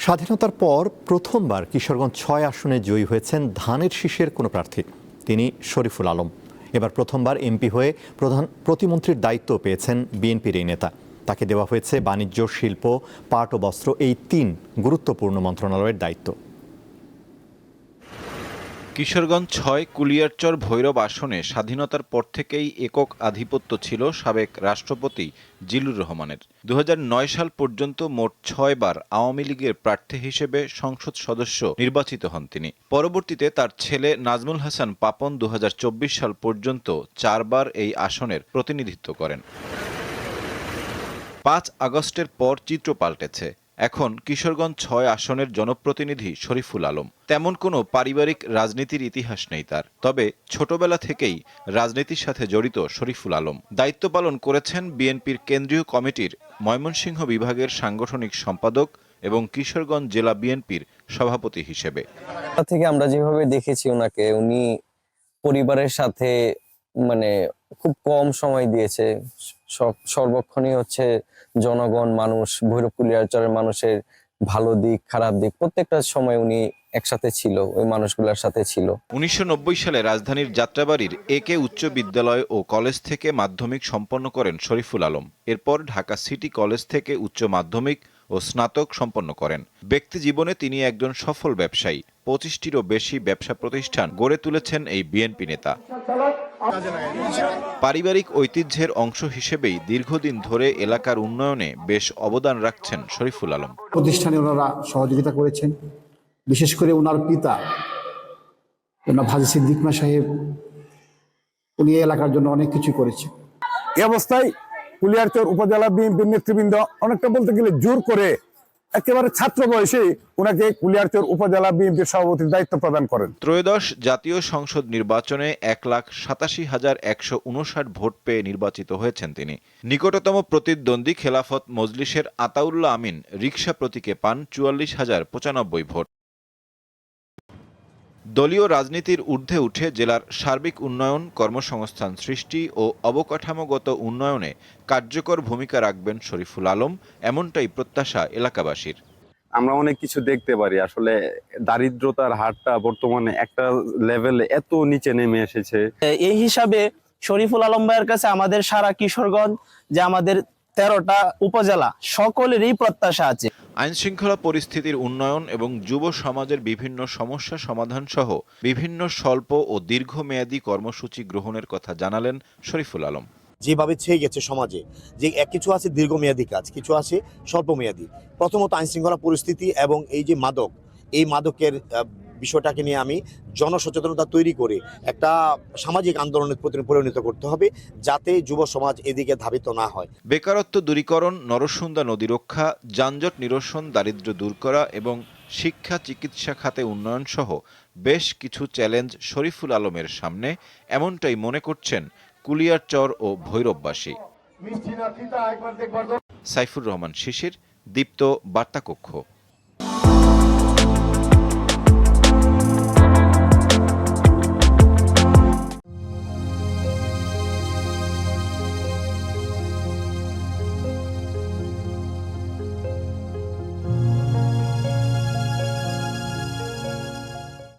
স্বাধীনতার পর প্রথমবার কিশোরগঞ্জ ৬ আসনে জয়ী হয়েছেন ধানের শীষের কোনো প্রার্থী। তিনি শরীফুল আলম। এবার প্রথমবার এমপি হয়ে প্রতিমন্ত্রীর দায়িত্ব পেয়েছেন বিএনপির এই নেতা। তাকে দেওয়া হয়েছে বাণিজ্য, শিল্প, পাট ও বস্ত্র, এই ৩ গুরুত্বপূর্ণ মন্ত্রণালয়ের দায়িত্ব। কিশোরগঞ্জ ৬ কুলিয়ারচর ভৈরব আসনে স্বাধীনতার পর থেকেই একক আধিপত্য ছিল সাবেক রাষ্ট্রপতি জিল্লুর রহমানের। ২০০৯ সাল পর্যন্ত মোট ৬ বার আওয়ামী লীগের প্রার্থী হিসেবে সংসদ সদস্য নির্বাচিত হন তিনি। পরবর্তীতে তার ছেলে নাজমুল হাসান পাপন ২০২৪ সাল পর্যন্ত ৪ বার এই আসনের প্রতিনিধিত্ব করেন। ৫ আগস্টের পর চিত্র পাল্টেছে। এখন কিশোরগঞ্জ ৬ আসনের জনপ্রতিনিধি শরীফুল আলম। তেমন কোনো পারিবারিক রাজনীতির ইতিহাস নেই তার, তবে ছোটবেলা থেকেই রাজনীতির সাথে জড়িত শরীফুল আলম। দায়িত্ব পালন করেছেন বিএনপির কেন্দ্রীয় কমিটির ময়মনসিংহ বিভাগের সাংগঠনিক সম্পাদক এবং কিশোরগঞ্জ জেলা বিএনপির সভাপতি হিসেবে। থেকে আমরা যেভাবে দেখেছি ওনাকে, উনি পরিবারের সাথে খুব কম সময় দিয়েছে। সর্বক্ষণই হচ্ছে জনগণ, মানুষ, ভৈরব কুলিয়ারচরের মানুষের ভালো দিক, খারাপ দিক প্রত্যেকটা সময় উনি একসাথে ছিল, ওই মানুষগুলোর সাথে ছিল। ১৯৯০ সালে রাজধানীর যাত্রাবাড়ির একে উচ্চ বিদ্যালয় ও কলেজ থেকে মাধ্যমিক সম্পন্ন করেন শরীফুল আলম। এরপর ঢাকা সিটি কলেজ থেকে উচ্চ মাধ্যমিক ও স্নাতক সম্পন্ন করেন। ব্যক্তি জীবনে তিনি একজন সফল ব্যবসায়ী। ২৫টিরও বেশি ব্যবসা প্রতিষ্ঠান গড়ে তুলেছেন এই বিএনপি নেতা। পারিবারিক ঐতিহ্যের অংশ হিসেবেই দীর্ঘদিন ধরে এলাকার উন্নয়নে বেশ অবদান রাখছেন শরীফুল আলম। প্রতিষ্ঠানে ওনারা সহযোগিতা করেছেন, বিশেষ করে ওনার পিতা ভাজি সিদ্দিক মা সাহেব, উনি এলাকার জন্য অনেক কিছু করেছেন। এই অবস্থায় কুলিয়ারচর উপজেলা বিএনপির নেতৃবৃন্দ অনেকটা বলতে গেলে জোর করে একেবারে ছাত্র বয়সে ওনাকে কুলিয়ারচর উপজেলা বিএনপির সভাপতির দায়িত্ব প্রদান করেন। ত্রয়োদশ জাতীয় সংসদ নির্বাচনে ১,৮৭,১৫৯ ভোট পেয়ে নির্বাচিত হয়েছেন তিনি। নিকটতম প্রতিদ্বন্দ্বী খেলাফত মজলিসের আতাউল্লাহ আমিন রিকশা প্রতীকে পান ৪৪,০৯৫ ভোট। দলীয় রাজনীতির ঊর্ধ্বে উঠে জেলার সার্বিক উন্নয়ন, কর্মসংস্থান সৃষ্টি ও অবকাঠামোগত উন্নয়নে কার্যকর ভূমিকা রাখবেন শরীফুল আলম, এমনটাই প্রত্যাশা এলাকাবাসীর। আমরা অনেক কিছু দেখতে পারি, আসলে দারিদ্রতার হারটা বর্তমানে একটা লেভেলে এত নিচে নেমে এসেছে। এই হিসাবে শরীফুল আলম ভাইয়ের কাছে আমাদের সারা কিশোরগঞ্জ, যে আমাদের ১৩টা উপজেলা, সকলেরই প্রত্যাশা আছে। আইন শৃঙ্খলা পরিস্থিতির উন্নয়ন এবং যুব সমাজের বিভিন্ন সমস্যা সমাধান সহ বিভিন্ন স্বল্প ও দীর্ঘমেয়াদী কর্মসূচি গ্রহণের কথা জানালেন শরীফুল আলম। যেভাবে ছেয়ে গেছে সমাজে, যে কিছু আছে দীর্ঘমেয়াদী কাজ, কিছু আছে স্বল্পমেয়াদী। প্রথমত আইন শৃঙ্খলা পরিস্থিতি এবং এই যে মাদক, এই মাদকের বিষয়টাকে নিয়ে আমি জনসচেতনতা তৈরি করে একটা সামাজিক আন্দোলনের পরিণত করতে হবে, যাতে যুব সমাজ এদিকে ধাবিত না হয়। বেকারত্ব দূরীকরণ, নরসুন্দা নদী রক্ষা, যানজট নিরসন, দারিদ্র্য দূর করা এবং শিক্ষা চিকিৎসা খাতে উন্নয়ন সহ বেশ কিছু চ্যালেঞ্জ শরীফুল আলমের সামনে, এমনটাই মনে করছেন কুলিয়ারচর ও ভৈরববাসী। সাইফুর রহমান শিশির, দীপ্ত বার্তা কক্ষ।